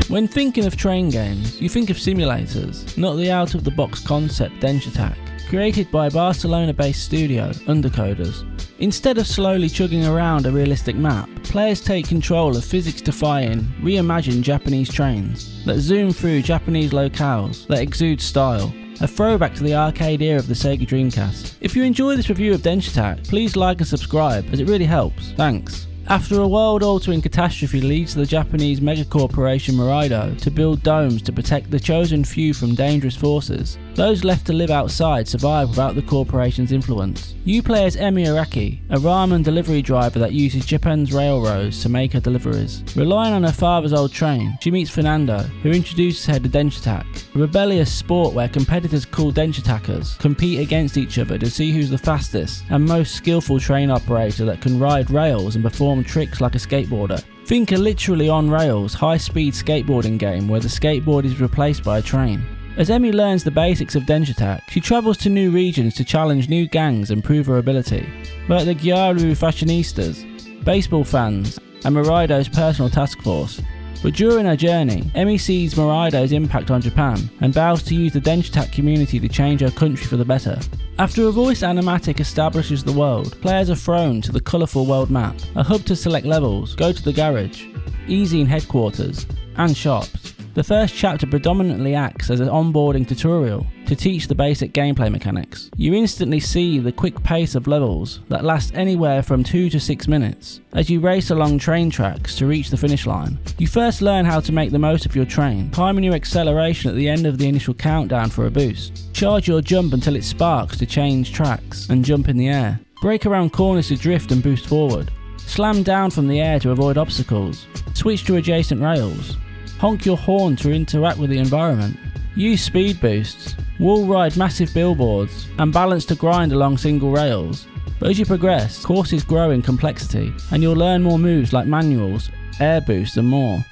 When thinking of train games, you think of simulators, not the out-of-the-box concept Denshattack, created by Barcelona-based studio Undercoders. Instead of slowly chugging around a realistic map, players take control of physics-defying, reimagined Japanese trains that zoom through Japanese locales that exude style, a throwback to the arcade era of the Sega Dreamcast. If you enjoy this review of Denshattack, please like and subscribe, as it really helps. Thanks. After a world-altering catastrophe leads the Japanese megacorporation Moraido to build domes to protect the chosen few from dangerous forces, those left to live outside survive without the corporation's influence. You play as Emi Araki, a ramen delivery driver that uses Japan's railroads to make her deliveries. Relying on her father's old train, she meets Fernando, who introduces her to Denshattack, a rebellious sport where competitors called Denshattackers compete against each other to see who's the fastest and most skillful train operator that can ride rails and perform tricks like a skateboarder. Think a literally on-rails, high-speed skateboarding game where the skateboard is replaced by a train. As Emi learns the basics of Denshattack, she travels to new regions to challenge new gangs and prove her ability, like the Gyaru fashionistas, baseball fans, and Moraido's personal task force. But during her journey, Emi sees Moraido's impact on Japan and vows to use the Denshattack community to change her country for the better. After a voice animatic establishes the world, players are thrown to the colourful world map, a hub to select levels, go to the garage, easy in headquarters, and shops. The first chapter predominantly acts as an onboarding tutorial to teach the basic gameplay mechanics. You instantly see the quick pace of levels that last anywhere from 2 to 6 minutes as you race along train tracks to reach the finish line. You first learn how to make the most of your train, timing your acceleration at the end of the initial countdown for a boost. Charge your jump until it sparks to change tracks and jump in the air. Brake around corners to drift and boost forward. Slam down from the air to avoid obstacles. Switch to adjacent rails. Honk your horn to interact with the environment. Use speed boosts, wall ride massive billboards, and balance to grind along single rails. But as you progress, courses grow in complexity, and you'll learn more moves like manuals, air boosts, and more.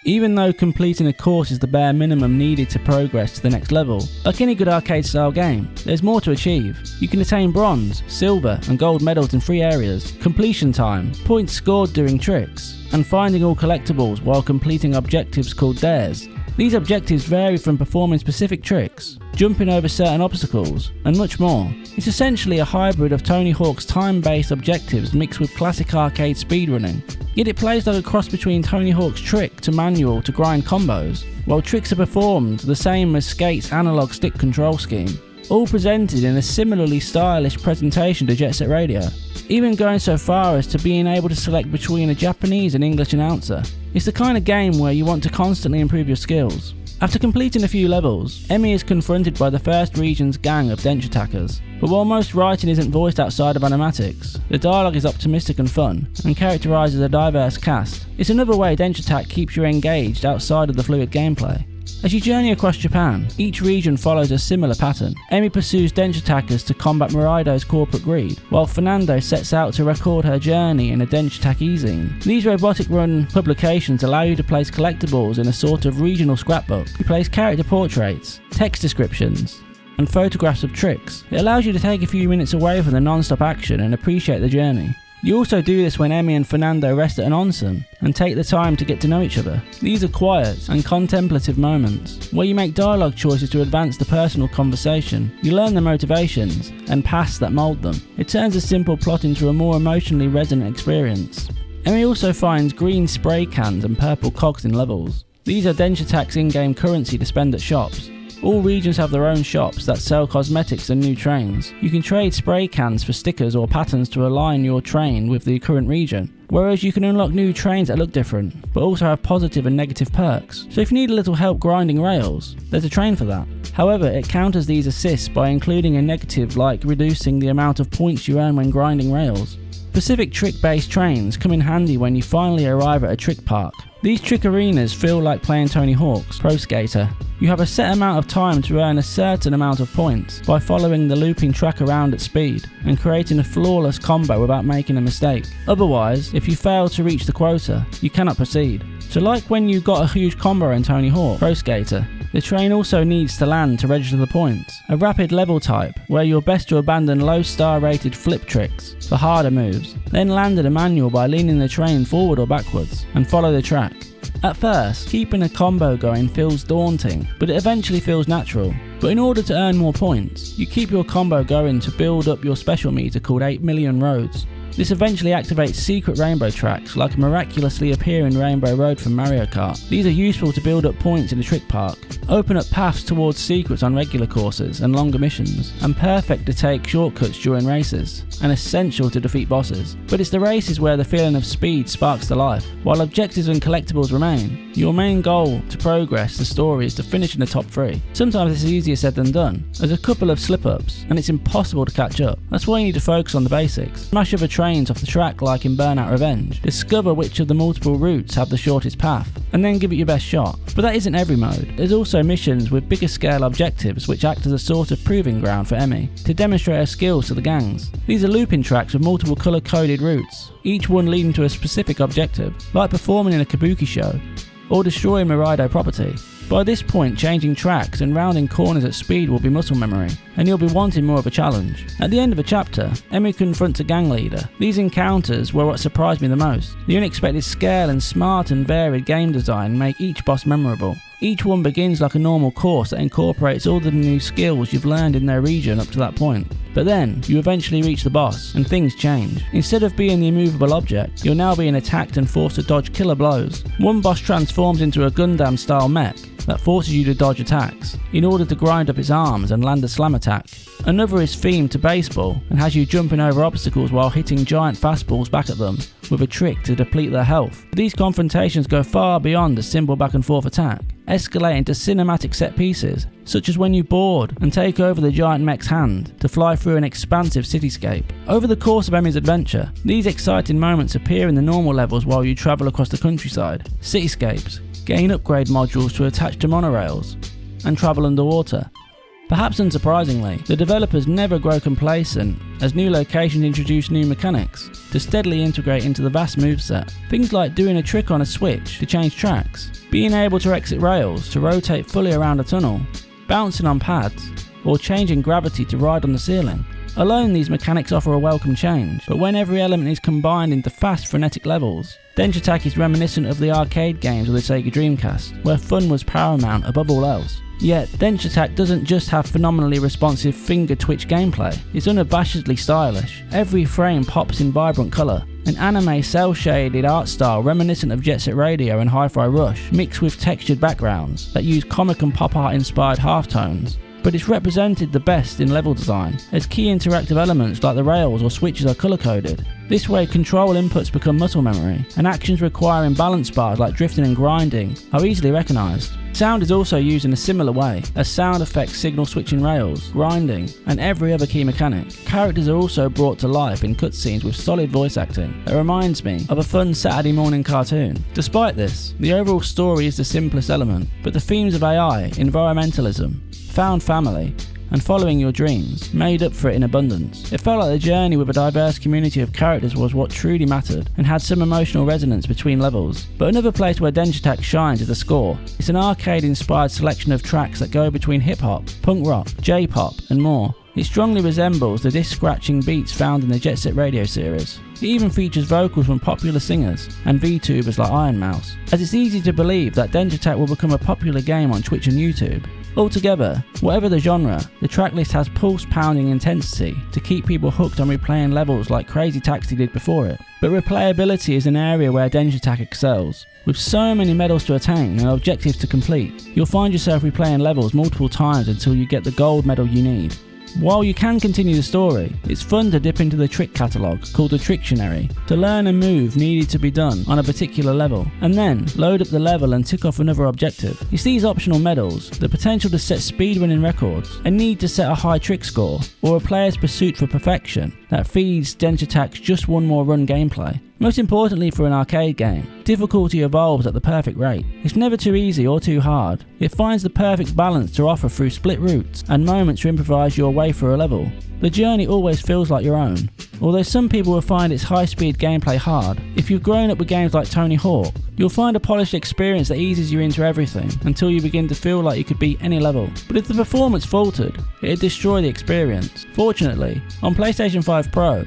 Even though completing a course is the bare minimum needed to progress to the next level, like any good arcade style game, there's more to achieve. You can attain bronze, silver, and gold medals in 3 areas: completion time, points scored doing tricks, and finding all collectibles while completing objectives called dares. These objectives vary from performing specific tricks, jumping over certain obstacles, and much more. It's essentially a hybrid of Tony Hawk's time-based objectives mixed with classic arcade speedrunning. Yet it plays like a cross between Tony Hawk's trick to manual to grind combos, while tricks are performed the same as Skate's analog stick control scheme, all presented in a similarly stylish presentation to Jet Set Radio, even going so far as to being able to select between a Japanese and English announcer. It's the kind of game where you want to constantly improve your skills. After completing a few levels, Emi is confronted by the first region's gang of Denshattackers. But while most writing isn't voiced outside of animatics, the dialogue is optimistic and fun, and characterises a diverse cast. It's another way Denshattack keeps you engaged outside of the fluid gameplay. As you journey across Japan, each region follows a similar pattern. Emi pursues Denshattackers to combat Moraido's corporate greed, while Fernando sets out to record her journey in a Denshattack e-zine. These robotic-run publications allow you to place collectibles in a sort of regional scrapbook. You place character portraits, text descriptions, and photographs of tricks. It allows you to take a few minutes away from the non-stop action and appreciate the journey. You also do this when Emi and Fernando rest at an onsen and take the time to get to know each other. These are quiet and contemplative moments where you make dialogue choices to advance the personal conversation. You learn their motivations and paths that mould them. It turns a simple plot into a more emotionally resonant experience. Emi also finds green spray cans and purple cogs in levels. These are Denshattack's in-game currency to spend at shops. All regions have their own shops that sell cosmetics and new trains. You can trade spray cans for stickers or patterns to align your train with the current region, whereas you can unlock new trains that look different, but also have positive and negative perks. So if you need a little help grinding rails, there's a train for that. However, it counters these assists by including a negative like reducing the amount of points you earn when grinding rails. Specific trick-based trains come in handy when you finally arrive at a trick park. These trick arenas feel like playing Tony Hawk's Pro Skater. You have a set amount of time to earn a certain amount of points by following the looping track around at speed and creating a flawless combo without making a mistake. Otherwise, if you fail to reach the quota, you cannot proceed. So like when you got a huge combo in Tony Hawk Pro Skater, The train also needs to land to register the points, a rapid level type where you're best to abandon low star rated flip tricks for harder moves, then land at a manual by leaning the train forward or backwards, and follow the track. At first, keeping a combo going feels daunting, but it eventually feels natural. But in order to earn more points, you keep your combo going to build up your special meter called 8 million roads. This eventually activates secret rainbow tracks like a miraculously appearing rainbow road from Mario Kart. These are useful to build up points in the trick park, open up paths towards secrets on regular courses and longer missions, and perfect to take shortcuts during races, and essential to defeat bosses. But it's the races where the feeling of speed sparks to life. While objectives and collectibles remain, your main goal to progress the story is to finish in the top 3. Sometimes it's easier said than done. There's a couple of slip-ups, and it's impossible to catch up. That's why you need to focus on the basics. Smash other trains off the track like in Burnout Revenge, discover which of the multiple routes have the shortest path, and then give it your best shot. But that isn't every mode. There's also missions with bigger scale objectives which act as a sort of proving ground for Emmy to demonstrate her skills to the gangs. These are looping tracks with multiple colour coded routes, each one leading to a specific objective, like performing in a kabuki show or destroying Morido property. By this point, changing tracks and rounding corners at speed will be muscle memory, and you'll be wanting more of a challenge. At the end of a chapter, Emmy confronts a gang leader. These encounters were what surprised me the most. The unexpected scale and smart and varied game design make each boss memorable. Each one begins like a normal course that incorporates all the new skills you've learned in their region up to that point. But then, you eventually reach the boss, and things change. Instead of being the immovable object, you're now being attacked and forced to dodge killer blows. One boss transforms into a Gundam-style mech that forces you to dodge attacks, in order to grind up its arms and land a slam attack. Another is themed to baseball, and has you jumping over obstacles while hitting giant fastballs back at them, with a trick to deplete their health. These confrontations go far beyond a simple back and forth attack, escalating to cinematic set pieces, such as when you board and take over the giant mech's hand to fly through an expansive cityscape. Over the course of Emmy's adventure, these exciting moments appear in the normal levels while you travel across the countryside, cityscapes, gain upgrade modules to attach to monorails, and travel underwater. Perhaps unsurprisingly, the developers never grow complacent as new locations introduce new mechanics to steadily integrate into the vast moveset. Things like doing a trick on a switch to change tracks, being able to exit rails to rotate fully around a tunnel, bouncing on pads, or changing gravity to ride on the ceiling. Alone, these mechanics offer a welcome change, but when every element is combined into fast, frenetic levels, Denshattack is reminiscent of the arcade games of the Sega Dreamcast, where fun was paramount above all else. Yet, Denshattack doesn't just have phenomenally responsive finger-twitch gameplay, it's unabashedly stylish. Every frame pops in vibrant colour, an anime cel-shaded art style reminiscent of Jet Set Radio and Hi-Fi Rush, mixed with textured backgrounds that use comic and pop art inspired halftones. But it's represented the best in level design, as key interactive elements like the rails or switches are colour coded. This way, control inputs become muscle memory, and actions requiring balance bars like drifting and grinding are easily recognised. Sound is also used in a similar way, as sound effects signal switching rails, grinding, and every other key mechanic. Characters are also brought to life in cutscenes with solid voice acting that reminds me of a fun Saturday morning cartoon. Despite this, the overall story is the simplest element, but the themes of AI, environmentalism, found family, and following your dreams made up for it in abundance. It felt like the journey with a diverse community of characters was what truly mattered, and had some emotional resonance between levels. But another place where Denshattack shines is the score. It's an arcade-inspired selection of tracks that go between hip-hop, punk rock, J-pop, and more. It strongly resembles the disc-scratching beats found in the Jet Set Radio series. It even features vocals from popular singers and VTubers like Iron Mouse, as it's easy to believe that Denshattack will become a popular game on Twitch and YouTube. Altogether, whatever the genre, the tracklist has pulse-pounding intensity to keep people hooked on replaying levels like Crazy Taxi did before it. But replayability is an area where Denshattack excels. With so many medals to attain and objectives to complete, you'll find yourself replaying levels multiple times until you get the gold medal you need. While you can continue the story, it's fun to dip into the trick catalogue called the Trictionary to learn a move needed to be done on a particular level, and then load up the level and tick off another objective. It's these optional medals, the potential to set speedrunning records, a need to set a high trick score, or a player's pursuit for perfection that feeds Denshattack's just one more run gameplay. Most importantly for an arcade game, difficulty evolves at the perfect rate. It's never too easy or too hard. It finds the perfect balance to offer through split routes and moments to improvise your way through a level. The journey always feels like your own. Although some people will find its high-speed gameplay hard, if you've grown up with games like Tony Hawk, you'll find a polished experience that eases you into everything until you begin to feel like you could beat any level. But if the performance faltered, it'd destroy the experience. Fortunately, on PlayStation 5 Pro,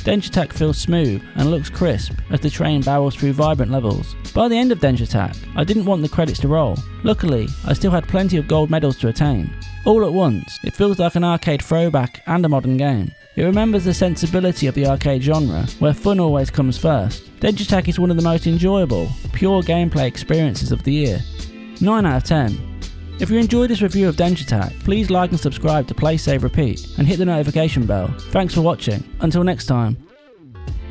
Denshattack feels smooth and looks crisp as the train barrels through vibrant levels. By the end of Denshattack, I didn't want the credits to roll. Luckily, I still had plenty of gold medals to attain. All at once, it feels like an arcade throwback and a modern game. It remembers the sensibility of the arcade genre, where fun always comes first. Denshattack is one of the most enjoyable, pure gameplay experiences of the year. 9 out of 10. If you enjoyed this review of Denshattack, please like and subscribe to Play Save Repeat and hit the notification bell. Thanks for watching. Until next time.